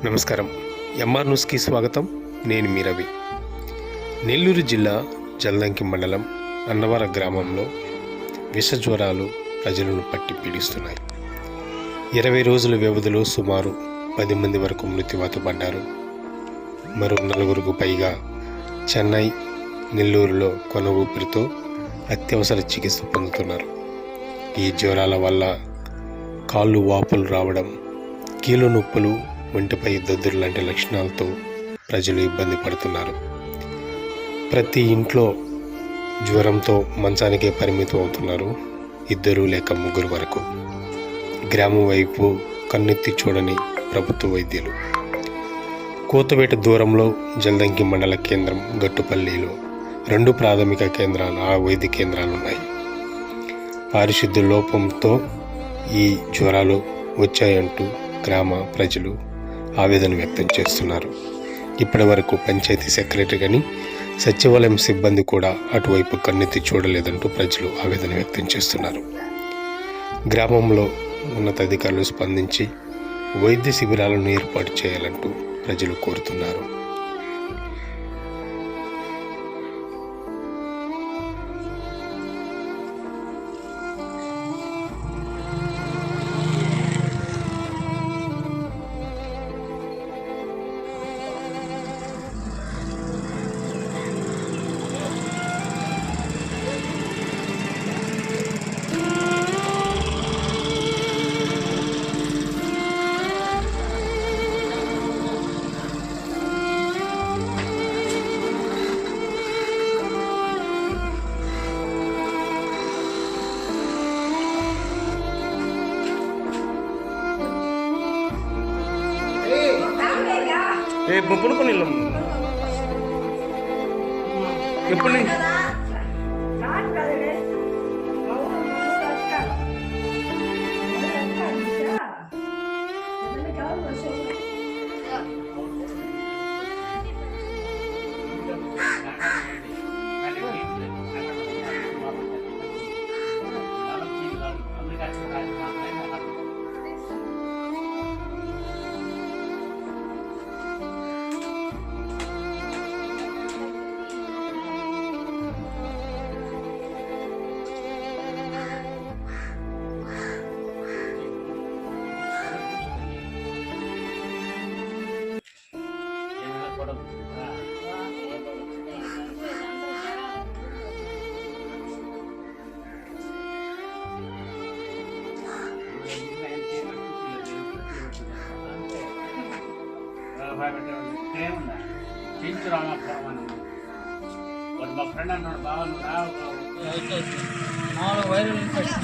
నమస్కారం. ఎంఆర్ న్యూస్కి స్వాగతం. నేను మీ రవి. నెల్లూరు జిల్లా జల్దంకి మండలం అన్నవర గ్రామంలో విష జ్వరాలు ప్రజలను పట్టి పీడిస్తున్నాయి. 20 రోజుల వ్యవధిలో సుమారు 10 మంది వరకు మృత్యువాత పడ్డారు. మరో 4కు పైగా చెన్నై, నెల్లూరులో కొన ఊపిరితో అత్యవసర చికిత్స పొందుతున్నారు. ఈ జ్వరాల వల్ల కాళ్ళు వాపులు రావడం, కీలు నొప్పులు, ఒంటిపై దద్దురు లాంటి లక్షణాలతో ప్రజలు ఇబ్బంది పడుతున్నారు. ప్రతి ఇంట్లో జ్వరంతో మంచానికే పరిమితం అవుతున్నారు. 2 లేక 3 వరకు. గ్రామం వైపు కన్నెత్తి చూడని ప్రభుత్వ వైద్యులు. కోతవేట దూరంలో జల్దంకి మండల కేంద్రం గట్టుపల్లిలో 2 ప్రాథమిక వైద్య కేంద్రాలు ఉన్నాయి. పారిశుద్ధ్య లోపంతో ఈ జ్వరాలు వచ్చాయంటూ గ్రామ ప్రజలు ఆవేదన వ్యక్తం చేస్తున్నారు. ఇప్పటి వరకు పంచాయతీ సెక్రటరీ కానీ సచివాలయం సిబ్బంది కూడా అటువైపు కన్నెత్తి చూడలేదంటూ ప్రజలు ఆవేదన వ్యక్తం చేస్తున్నారు. గ్రామంలో ఉన్నతాధికారులు స్పందించి వైద్య శిబిరాలను ఏర్పాటు చేయాలంటూ ప్రజలు కోరుతున్నారు. పడుకొని ఎప్పుడు మా ఫ్రెండ్ అన్నాడు, బాగా వైరల్ ఇన్ఫెక్షన్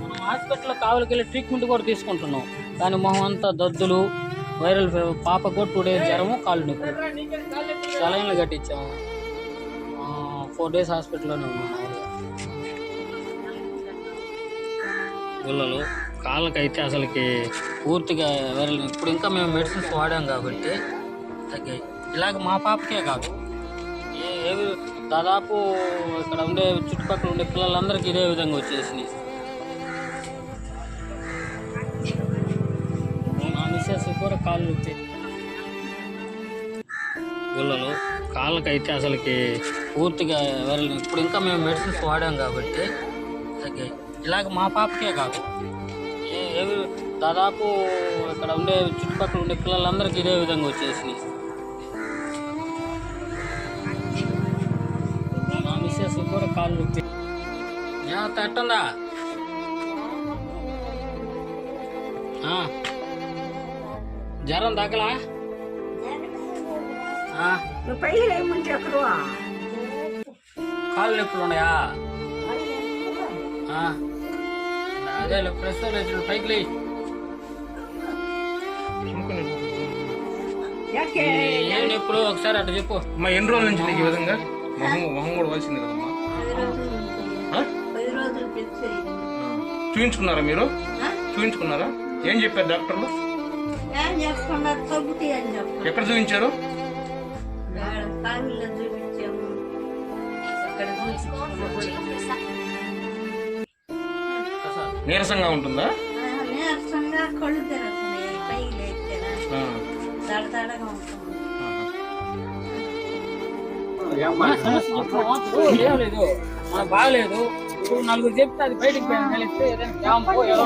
మనం హాస్పిటల్లో కావలికి వెళ్ళి ట్రీట్మెంట్ కూడా తీసుకుంటున్నాం. కానీ మొహం అంతా దద్దులు, వైరల్ పాప కూడా 2 days జ్వరము, కాళ్ళు నొప్పి. సెలైన్లు కట్టించాము. 4 days హాస్పిటల్లోనే ఉన్నాం. గుళ్ళలు కాళ్ళకైతే అసలుకి పూర్తిగా వైరల్. ఇప్పుడు ఇంకా మేము మెడిసిన్స్ వాడాం కాబట్టి తగ్గాయి. ఇలాగ మా పాపకే కాదు, దాదాపు ఇక్కడ ఉండే చుట్టుపక్కల ఉండే పిల్లలందరికీ ఇదే విధంగా వచ్చేసినాయి. మా మిస్సెస్ కూడా కాళ్ళు నొప్పి. గుళ్ళలు కాళ్ళకైతే అసలుకి పూర్తిగా వైరల్. ఇప్పుడు ఇంకా మేము మెడిసిన్స్ వాడాం కాబట్టి తగ్గాయి. ఇలాగ మా పాపకే కాదు, దాదాపు ఇక్కడ ఉండే చుట్టుపక్కల ఉండే పిల్లలందరికీ ఇదే విధంగా వచ్చేసినాయి. మా మిస్సెస్ కూడా కాళ్ళు నొప్పి. ఎట్టుందా? జ్వరం తగ్గలా? కాళ్ళు నొప్పులు ఉన్నాయా? అదే ప్రస్తుతం పైకి లే. ఏం ఎప్పుడు ఒకసారి అట్లా చెప్పు. మా ఎన్ని రోజుల నుంచి నీకు ఈ విధంగా మొహం కూడా వాల్సింది కదమ్మా? చూయించుకున్నారా మీరు? చూయించుకున్నారా? ఏం చెప్పారు డాక్టర్లు? ఎక్కడ చూపించారు? నీరసంగా ఉంటుందా? నీరసంగా కళ్ళు తిరుగుతున్నాయి, పైకి లేస్తేనా ఆ. దడదడగా ఉంటుంది. సమస్య చెప్తావా? ఇప్పుడు ఏం లేదు, మనకు బాగలేదు, ఇప్పుడు నలుగురు చెప్తే అది బయటికి తెలిస్తే ఏదైనా క్యాంపు ఏదో